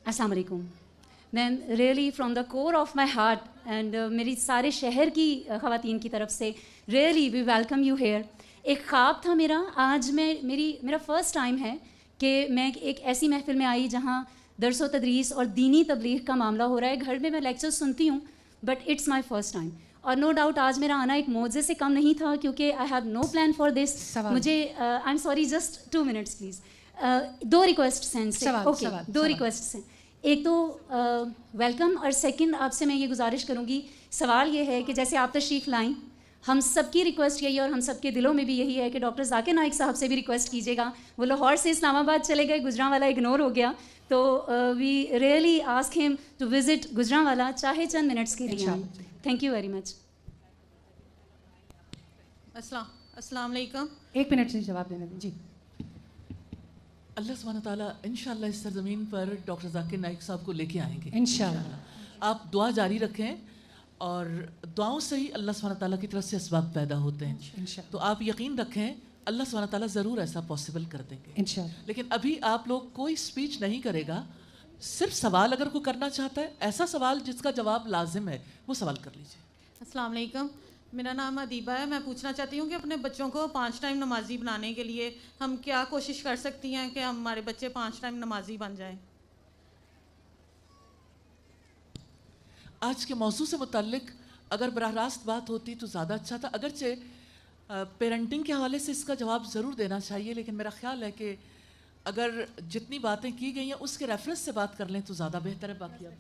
अस्सलाम वालेकुम ma'am, really from the core of my heart and मेरी सारे शहर की ख़वातीन की तरफ से really we welcome you here. एक ख्वाब था मेरा, आज मेरा फ़र्स्ट टाइम है कि मैं एक ऐसी महफ़िल में आई जहाँ दरस व तदरीस और दीनी तबलीग का मामला हो रहा है। घर में मैं लेक्चर सुनती हूँ but it's my first time, और नो डाउट आज मेरा आना एक मौजे से कम नहीं था क्योंकि I have no plan for this. मुझे I am sorry, just 2 minutes please. दो रिक्वेस्ट हैं, ओके, दो रिक्वेस्ट हैं। एक तो वेलकम, और सेकंड आपसे मैं ये गुजारिश करूँगी, सवाल ये है कि जैसे आप तशरीफ़ लाई, हम सबकी रिक्वेस्ट यही है और हम सबके दिलों में भी यही है कि डॉक्टर जाकिर नाइक साहब से भी रिक्वेस्ट कीजिएगा। वो लाहौर से इस्लामाबाद चले गए, गुजरांवाला इग्नोर हो गया, तो we really ask him to visit Gujranwala, चाहे चंद मिनट्स के लिए। Thank you very much. अस्सलाम वालेकुम। 1 मिनट से जवाब देने दें जी। अल्लाह सुब्हान ताला इंशाल्लाह इस सरज़मीन पर डॉक्टर जाकिर नाइक साहब को लेके आएंगे इंशाल्लाह। आप दुआ जारी रखें, और दुआओं से ही अल्लाह सुब्हान ताला की तरफ से असबाब पैदा होते हैं। तो आप यकीन रखें अल्लाह सुब्हान ताला ज़रूर ऐसा पॉसिबल कर देंगे इंशाल्लाह। लेकिन अभी आप लोग कोई स्पीच नहीं करेगा, सिर्फ सवाल अगर कोई करना चाहता है, ऐसा सवाल जिसका जवाब लाजिम है, वो सवाल कर लीजिए। अस्सलाम वालेकुम, मेरा नाम अदीबा है। मैं पूछना चाहती हूँ कि अपने बच्चों को 5 टाइम नमाजी बनाने के लिए हम क्या कोशिश कर सकती हैं कि हमारे बच्चे 5 टाइम नमाजी बन जाएं। आज के मौजू से मुताल्लिक अगर बराह रास्त बात होती तो ज़्यादा अच्छा था। अगरचे पेरेंटिंग के हवाले से इसका जवाब ज़रूर देना चाहिए, लेकिन मेरा ख्याल है कि अगर जितनी बातें की गई हैं उसके रेफरेंस से बात कर लें तो ज़्यादा बेहतर है। बाकी आप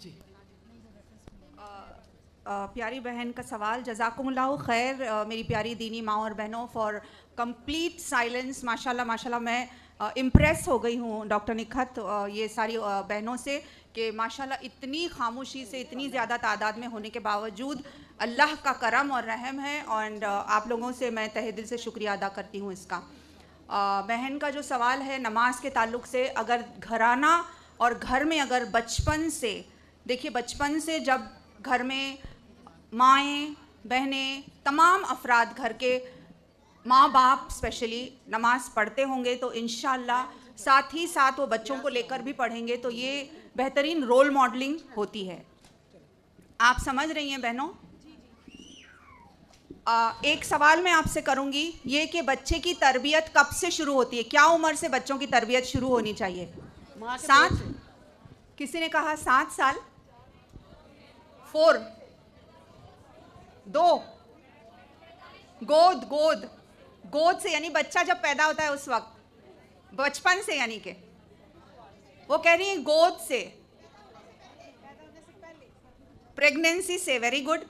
जी। प्यारी बहन का सवाल, जज़ाकुमुल्लाहु खैर मेरी प्यारी दीनी माँ और बहनों फॉर कंप्लीट साइलेंस। माशाल्लाह माशाल्लाह, मैं इम्प्रेस हो गई हूँ डॉक्टर निखत ये सारी बहनों से कि माशाल्लाह इतनी खामोशी से, इतनी ज़्यादा तादाद में होने के बावजूद अल्लाह का करम और रहम है, और आप लोगों से मैं तहे दिल से शुक्रिया अदा करती हूँ इसका। बहन का जो सवाल है नमाज के ताल्लुक़ से, अगर घराना और घर में अगर बचपन से, देखिए बचपन से जब घर में माएँ बहनें तमाम अफराद, घर के माँ बाप स्पेशली नमाज़ पढ़ते होंगे तो इंशाअल्लाह साथ ही साथ वो बच्चों को लेकर भी पढ़ेंगे, तो ये बेहतरीन रोल मॉडलिंग होती है। आप समझ रही हैं बहनों? एक सवाल मैं आपसे करूँगी, ये कि बच्चे की तरबियत कब से शुरू होती है? क्या उम्र से बच्चों की तरबियत शुरू होनी चाहिए? 7? किसी ने कहा 7 साल? 4? 2? गोद से, यानी बच्चा जब पैदा होता है उस वक्त, बचपन से, यानी कि वो कह रही है गोद से, प्रेगनेंसी से। Very good.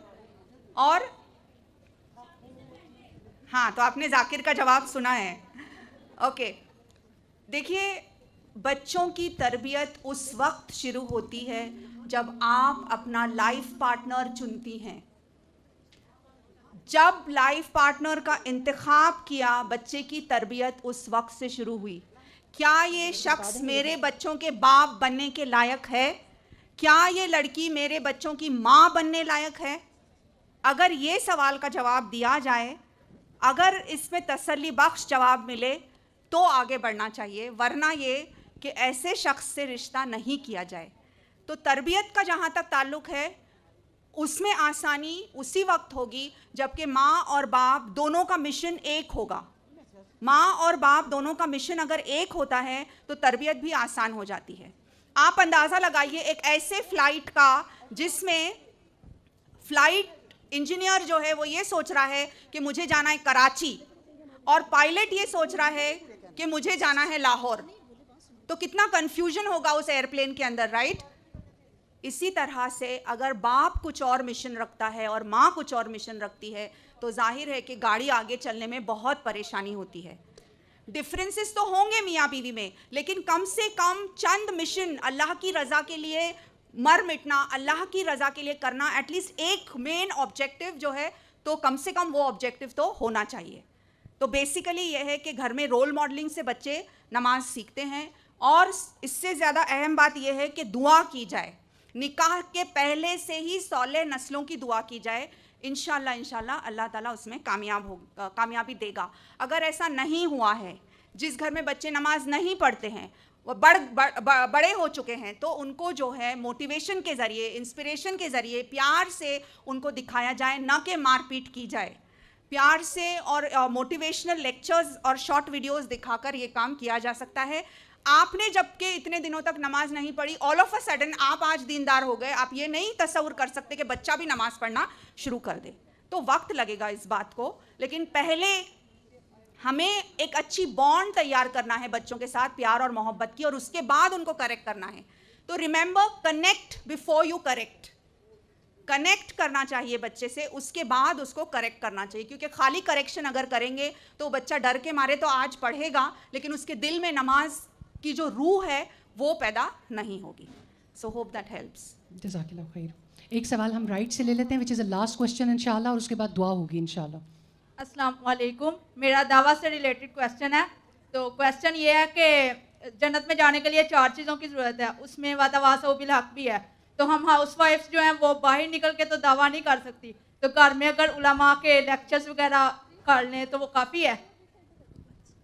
और हाँ, तो आपने जाकिर का जवाब सुना है। ओके, देखिए बच्चों की तरबियत उस वक्त शुरू होती है जब आप अपना लाइफ पार्टनर चुनती हैं। जब लाइफ पार्टनर का इंतखाब किया, बच्चे की तरबियत उस वक्त से शुरू हुई। क्या ये शख्स मेरे बच्चों के बाप बनने के लायक है? क्या ये लड़की मेरे बच्चों की माँ बनने लायक है? अगर ये सवाल का जवाब दिया जाए, अगर इसमें तसल्ली बख्श जवाब मिले तो आगे बढ़ना चाहिए, वरना ये कि ऐसे शख्स से रिश्ता नहीं किया जाए। तो तरबियत का जहाँ तक ताल्लुक़ है, उसमें आसानी उसी वक्त होगी जबकि माँ और बाप दोनों का मिशन एक होगा। माँ और बाप दोनों का मिशन अगर एक होता है तो तरबियत भी आसान हो जाती है। आप अंदाज़ा लगाइए एक ऐसे फ़्लाइट का जिसमें फ़्लाइट इंजीनियर जो है वो ये सोच रहा है कि मुझे जाना है कराची, और पायलट ये सोच रहा है कि मुझे जाना है लाहौर, तो कितना कन्फ्यूजन होगा उस एयरप्लेन के अंदर, राइट? इसी तरह से अगर बाप कुछ और मिशन रखता है और माँ कुछ और मिशन रखती है तो जाहिर है कि गाड़ी आगे चलने में बहुत परेशानी होती है। डिफरेंसेस तो होंगे मियाँ बीवी में, लेकिन कम से कम चंद मिशन अल्लाह की रज़ा के लिए मर मिटना, अल्लाह की रज़ा के लिए करना, एटलीस्ट एक मेन ऑब्जेक्टिव जो है, तो कम से कम वो ऑब्जेक्टिव तो होना चाहिए। तो बेसिकली ये है कि घर में रोल मॉडलिंग से बच्चे नमाज सीखते हैं, और इससे ज़्यादा अहम बात यह है कि दुआ की जाए, निकाह के पहले से ही सौले नस्लों की दुआ की जाए। इंशाल्लाह अल्लाह ताला उसमें कामयाबी देगा। अगर ऐसा नहीं हुआ है, जिस घर में बच्चे नमाज नहीं पढ़ते हैं, वो बड़े हो चुके हैं, तो उनको जो है मोटिवेशन के ज़रिए, इंस्पिरेशन के ज़रिए प्यार से उनको दिखाया जाए, ना कि मारपीट की जाए। प्यार से और मोटिवेशनल लेक्चर्स और शॉर्ट वीडियोस दिखाकर ये काम किया जा सकता है। आपने जबकि इतने दिनों तक नमाज नहीं पढ़ी, ऑल ऑफ अ सडन आप आज दीनदार हो गए, आप ये नहीं तस्वुर कर सकते कि बच्चा भी नमाज पढ़ना शुरू कर दे। तो वक्त लगेगा इस बात को, लेकिन पहले हमें एक अच्छी बॉन्ड तैयार करना है बच्चों के साथ, प्यार और मोहब्बत की, और उसके बाद उनको करेक्ट करना है। तो remember, connect before you correct. Connect करना चाहिए बच्चे से, उसके बाद उसको करेक्ट करना चाहिए, क्योंकि खाली करेक्शन अगर करेंगे तो बच्चा डर के मारे तो आज पढ़ेगा, लेकिन उसके दिल में नमाज की जो रूह है वो पैदा नहीं होगी। So hope that helps. जज़ाकिल्लाह खैर। एक सवाल हम राइट से ले लेते हैं, which is the last question इंशाल्लाह, और उसके बाद दुआ होगी इंशाल्लाह। अस्सलाम वालेकुम, मेरा दावा से रिलेटेड क्वेश्चन है। तो क्वेश्चन ये है कि जन्नत में जाने के लिए 4 चीज़ों की ज़रूरत है, उसमें वादा बिल हक भी है। तो हम हाउस वाइफ्स जो हैं वो बाहर निकल के तो दावा नहीं कर सकती, तो घर में अगर उलमा के लेक्चर्स वगैरह कर लें तो वो काफ़ी है।